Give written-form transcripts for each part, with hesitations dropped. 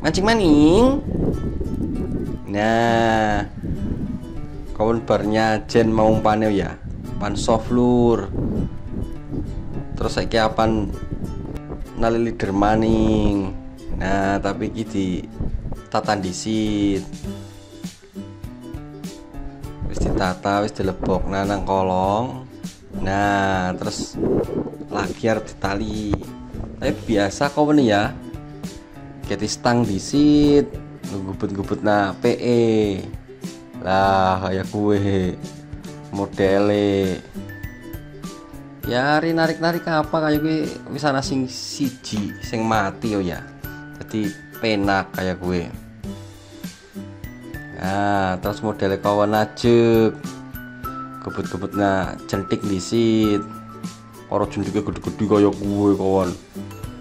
Mancing maning. Nah, kawan barnya jen mau umpane ya. Pan soft lur. Terus saiki apan nali leader maning. Nah, tapi iki di tatan disit. Wis ditata, wis dilebok nang kolong. Nah, terus lagi harus ditali. Tapi biasa kawan ya. Keti stang disit, ngubut-ngubut na PE. Lah kayak gue modele. Ya hari narik-narik apa kayak gue wis ana sing siji sing mati ya. Jadi penak kayak gue. Nah, terus modele kawan ajek. Gebut-gebut na jentik disit. Ora jentike gede-gede kayak gue kawan.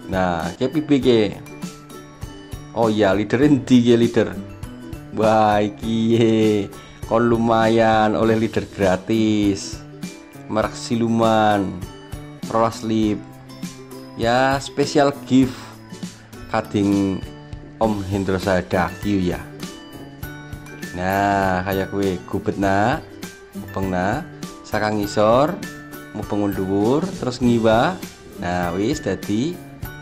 Nah, kayak pipi ke. Oh iya, leader endi ya leader? Wah, iki kon lumayan oleh leader gratis. Merek siluman, rolas lip. Ya, spesial gift kading Om Hendro Sadaki ya. Nah, kayak gue gubetna, mubengna, sakang ngisor, mubeng dhuwur, terus ngiwa. Nah, wis dadi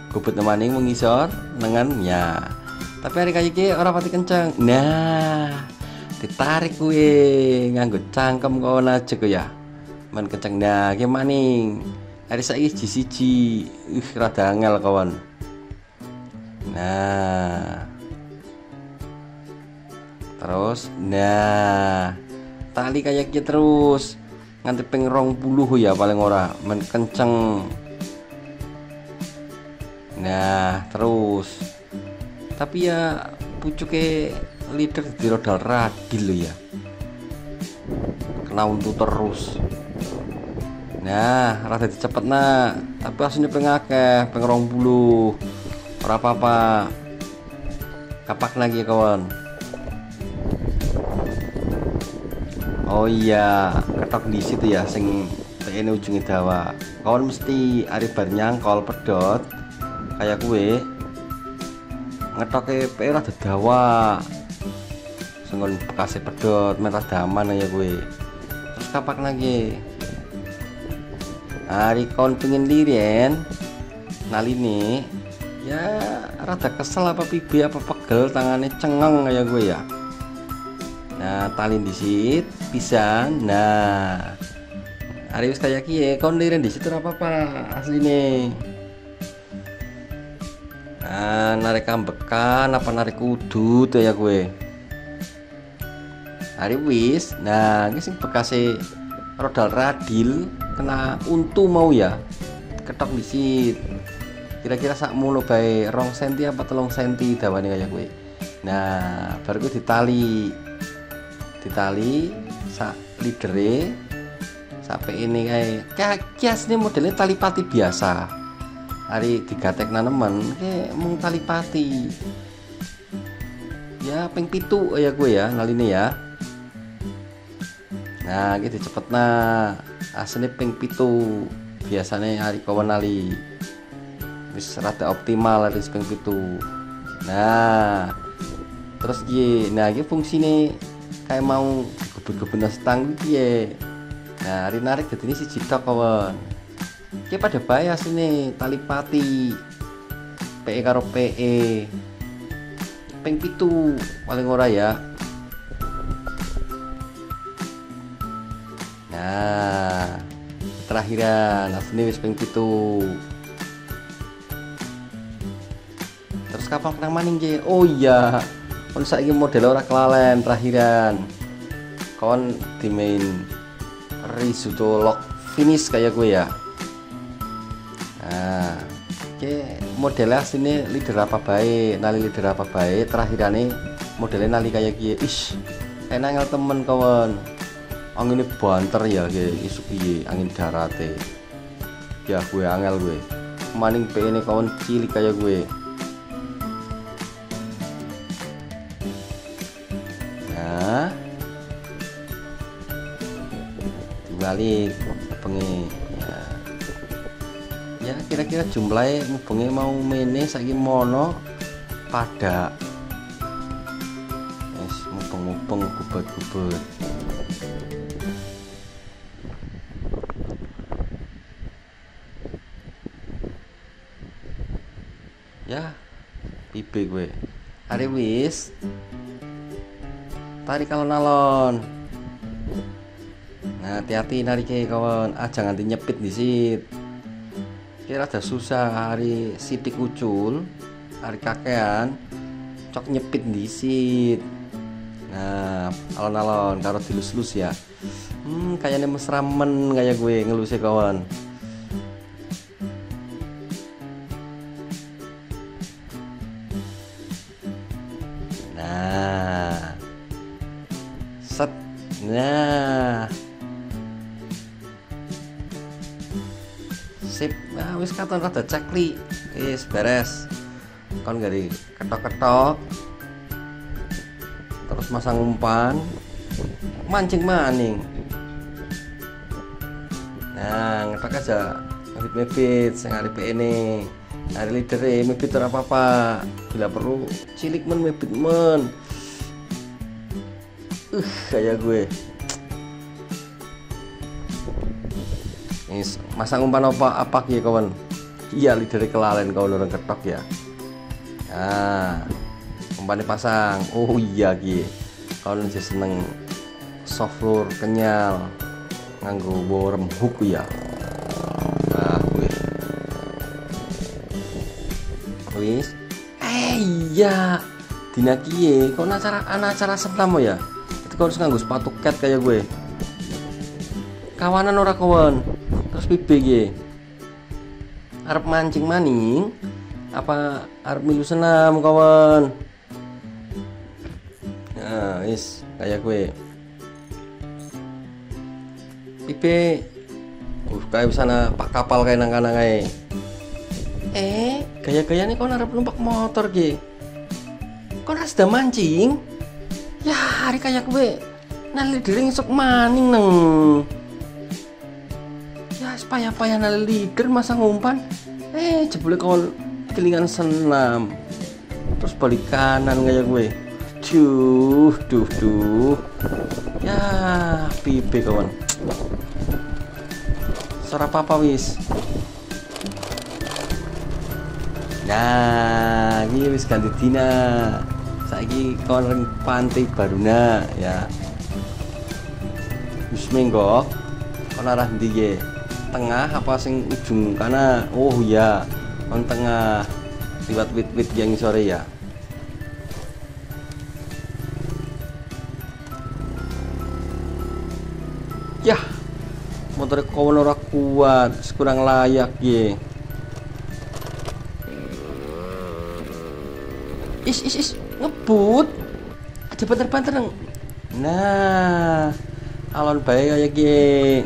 gubet maning mengisor nengannya. Tapi hari kayak gini orang pati kencang. Nah, ditarik gue nganggo cangkem kawan aja gue ya. Man kencang. Nah, kayak maning. Hari saya siji. Rada angel kawan. Nah, terus, nah, tali kayak gitu terus nganti ping 20 ya paling ora. Man kenceng. Nah, terus. Tapi ya pucuke leader di rodal radil lo ya. Kena untuk terus. Nah, rada dicepet nah. Tapi aslinya pengakeh, pengerong bulu. Ora apa-apa. Kapak lagi ya kawan. Oh iya, ketok di situ ya, sing ini ujungnya dawa. Kawan mesti ari bar nyangkol pedot. Kayak gue ngetoke pe rada dawa sengon bekase pedot merah daman ya gue. Terus kapak lagi hari kon pingin liren naline ya rada kesel apa pibi apa pegel tangannya cengeng kayak gue ya. Nah, tali disit pisan. Nah, hari wis kayak kie kon liren disit ora apa-apa asline. Nah, narik ambekan apa narik kudu tuh ya gue. Hari wis. Nah, ini sing bekase rodal radil kena untu mau ya. Ketok disit. Kira-kira sak mulu bae 2 cm apa 3 cm dawane kayak gue. Nah, baru gue ditali. Ditali sak lidere sampai ini kayak kias nih modelnya tali pati biasa. Hari digatek nanemen kayak mung tali pati ya ping 7 ya gue ya naline ya. Nah gitu cepet nah aslinya ping 7 biasanya hari kawan nali wis rada optimal hari ping 7. Nah terus ye nah ini fungsinya kayak mau gebut-gebut stang gitu ya. Nah hari narik jadi ini si jidok kawan. Ki pada bayar sini tali pati PE karo PE ping 7 paling ora ya. Nah terakhiran asli wis ping 7. Terus kapal kenang maning ki. Oh iya kon saiki model ora kelalen terakhiran kon di main Risuto lock finish kayak gue ya. Nah, oke modelnya sini leader apa baik, nali leader apa baik, terakhirannya modelnya nali kayak gini. Ish, enak ngel temen kawan. Anginnya banter ya, isu piye angin darate. Ya gue angel gue. Maning pe ini kawan cilik kayak gue. Nah, dibalik pengen. Ya kira-kira jumlahnya mubengnya mau mene saiki mono pada tumpeng gubat-gubat. Ya, pibe gue. Hari wis. Tarik alon-alon. Nah, hati-hati nariknya kawan. Jangan nyepit di sit. Kira ada susah hari sidik ucul, hari kakean, cok nyepit di sit. Nah, alon-alon karo dilus-lus ya. Kayaknya mesramen kayak gue ngelusnya kawan. Nah, set. Nah, sip. Nah, wis katon rada cekli. Wis beres. Kon gari ketok-ketok. Terus masang umpan. Mancing maning. Nah, ngetok aja. Mebit-mebit sing arep ini. Hari leader mebit ora apa-apa. Bila perlu cilik men mebit men. Kayak gue. Masang umpan apa ya kawan? Iya leader kelalen kawan orang ketok ya. Nah, umpannya pasang. Oh iya ki. Kawan aja seneng soft lure kenyal nganggo worm hook ya. Nah, gue. Wis. Iya. Dina kiye kok acara senam ya. Itu kau harus nganggo sepatu cat kayak gue. Kawanan ora kawan. Terus pibe ge. Arep mancing maning apa arep milu senam kawan? Nah, wis kayak gue. Pibe. Kayak sana pak kapal kayak nang-nang ae. Gaya-gaya nih kau arep numpak motor ge. Kau sudah mancing? Ya hari kayak gue. Nali dering sok maning neng. Payah-payah nali leader masang umpan jebule kawan kelingan senam terus balik kanan kayak gue. Duh ya pibe kawan suara apa wis. Nah ini wis ganti dina saiki kawan pantai Baruna ya wis menggo kawan arah ndi ge tengah apa sing ujung kana? Oh iya, on tengah liwat wit-wit yang sore ya. Yah, motor kawan ora kuat, kurang layak ye. Is ngebut. Aja banter-banter. Nah, alon bae kayak ye.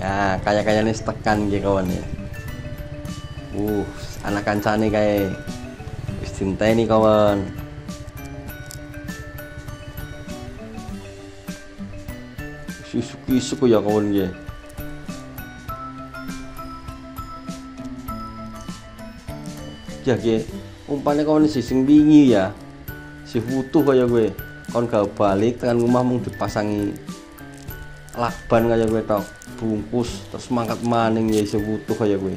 Ya, kayak nih tekan gitu kawan ya. Anak kancane kayak wis dinteni kawan. Suku ya kawan ya. Ya ge, umpannya kawan si sing bingi ya. Si butuh kayak gue. Kawan gak balik tekan rumah mung dipasangi lakban kayak gue tok. Bungkus terus mangkat maning ya iso butuh kayak gue.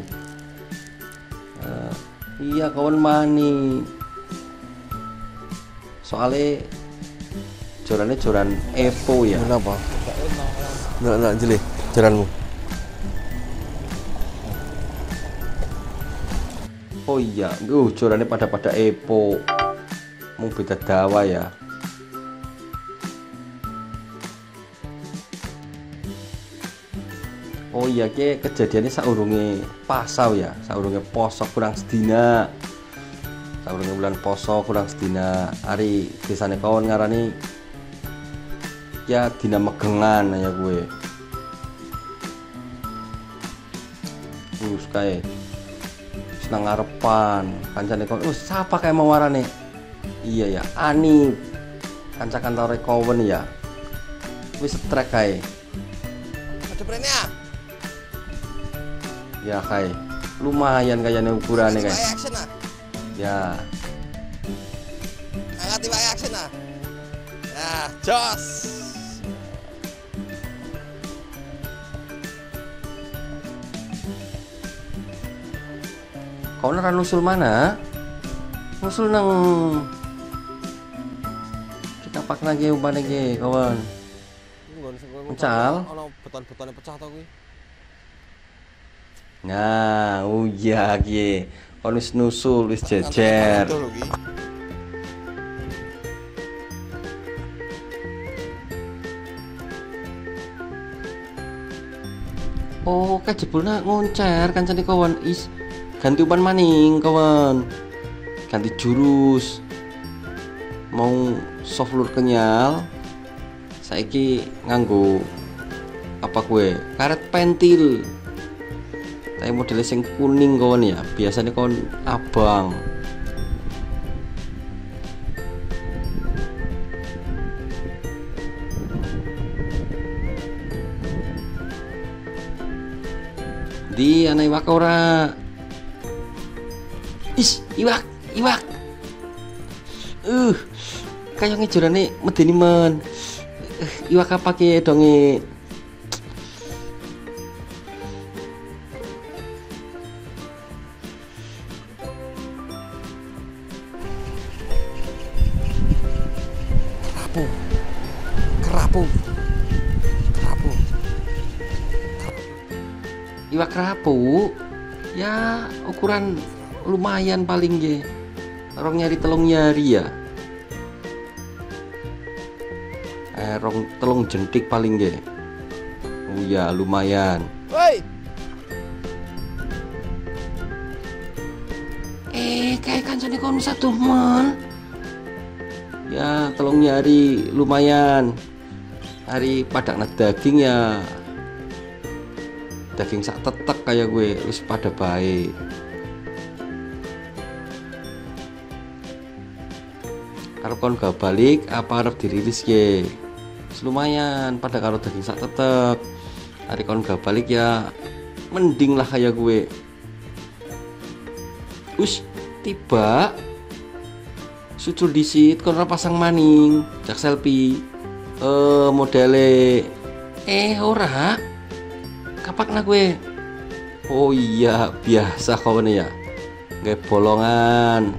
Iya kawan mani soalnya joran Evo ya. Kenapa? Nggak jelek joranmu. Oh iya jorannya pada Evo mau beda dawa ya. Oh iya ke kejadiannya saurunge pasau ya, saurunge poso kurang sedina. Saurunge bulan poso kurang sedina. Hari desane kawan ngarani ya dina megengan ya gue. Terus kayak senang ngarepan kancane kawan. Siapa kayak mau warane? Iya ya, Ani. Kanca-kanca kawan ya. Wis trek kae. Ada brandnya. Ya kayak lumayan kayaknya ukurannya kayak ya Nah, jos. Kau ora nusul mana? Nusul nang kita pak lagi umpan lagi kawan. Mencal. Ono beton-betone pecah to kuwi. Nah, iya ki. Kau wis nusul wis jejer. Betul lho ki. Oh, kejebulna ngoncer kancane kawan. Is ganti umpan maning kawan. Ganti jurus. Mau soft lure kenyal. Saiki nganggo apa kue? Karet pentil. Tapi modelnya sing kuning kawan ya. Biasanya kawan abang. Di ana iwak ora? Is, iwak. Kayak ngejurane medeni men. Iwak apa ki donge? Kerapu. Iwak kerapu. Ya ukuran lumayan paling ge. Rong nyari telung nyari ya. Rong telung jentik paling ge. Oh ya lumayan. Woi. Kayak kancane kon satu men. Ya telung nyari lumayan. Hari padakna daging ya. Daging sak tetek kayak gue wis pada baik. Karo kon gak balik apa arep dirilis ye. Lumayan pada karo daging sak tetek. Hari kon gak balik ya mending lah kayak gue. Us tiba sucul disit kon ora pasang maning jak selfie. Modele ora kapak na gue. Oh iya biasa kawan ya. Nggak bolongan.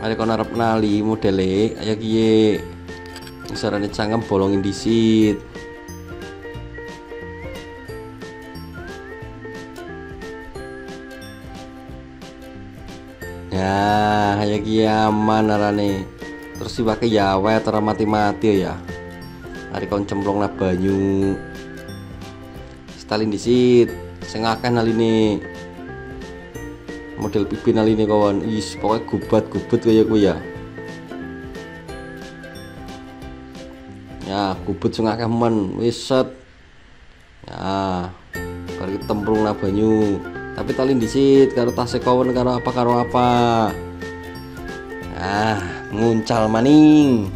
Ada kon arep nali modele aya kiye. Isarane cangkem bolongin disit. Ya, aya kiye aman arane. Terus iwake ya wet ora mati-mati ya. Hari kon cemplong na banyu. Stalin disit sing akeh naline model pipi naline kawan. Is pokoknya gubat-gubet kaya kuwi ya. Ya gubet sing akeh men wis set. Ya karo templung na banyu tapi talin disit karo tase kawan karo apa. Nguncal maning.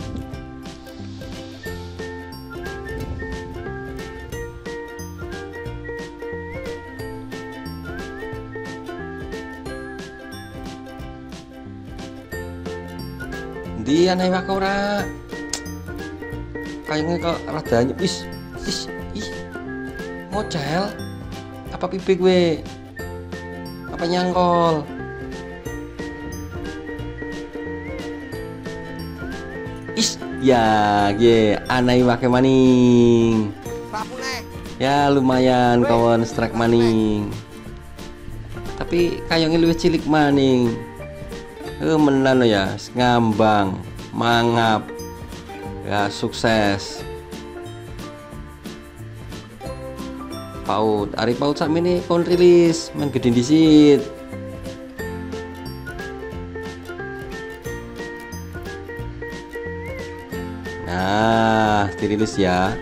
Di ana iwak ora? Kayaknya kok rada wis ngocel. Apa pipi gue? Apa nyangkol? Ya, ana iwake maning. Ya lumayan kawan strike maning. Tapi kayaknya luwih cilik maning. Menan ya, ngambang, mangap. Ya sukses. Paut, ari paut sakmene kon rilis, main gede disit. Nah, dirilis ya.